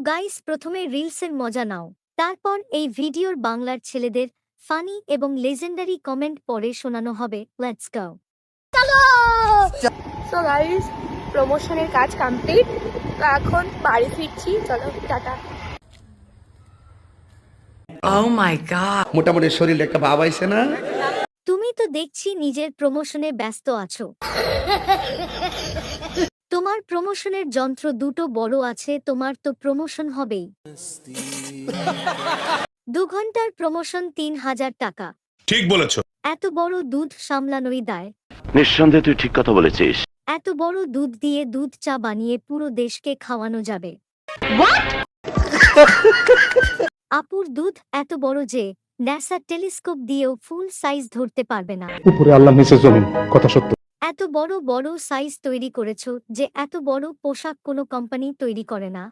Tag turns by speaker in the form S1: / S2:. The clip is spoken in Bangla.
S1: গাইস, প্রথমে রিলসের মজা নাও, তারপর এই ভিডিওর বাংলার ছেলেদের ফানি এবং লেজেন্ডারি কমেন্ট পরে শোনানো হবে। Let's go.
S2: সো গাইস, প্রমোশনের কাজ কমপ্লিট, তো এখন বাড়ি ফিরছি। চলো টাটা।
S3: Oh my god.
S4: মোটামুটি শরীরে একটা ভাব আইছে না?
S1: তুমি তো দেখছি নিজের প্রমোশনে ব্যস্ত আছো। তোমার প্রমোশনের যন্ত্র দুটো বড় আছে, তোমার তো প্রমোশন হবেই। 2 ঘন্টার প্রমোশন 3000 টাকা।
S5: ঠিক বলেছো।
S1: এত বড় দুধ সামলানোই দায়।
S6: নিঃসন্দেহে তুই ঠিক কথা বলেছিস।
S1: এত বড় দুধ দিয়ে দুধ চা বানিয়ে পুরো দেশকে খাওয়ানো যাবে। আপুর দুধ এত বড় যে ন্যাসা টেলিস্কোপ দিয়েও ফুল সাইজ ধরতে পারবে না।
S7: উপরে আল্লাহ নিচে জমিন, কথা সত্য।
S1: এত বড় বড় সাইজ তৈরি করেছো যে এত বড় পোশাক কোনো কোম্পানি তৈরি করে না।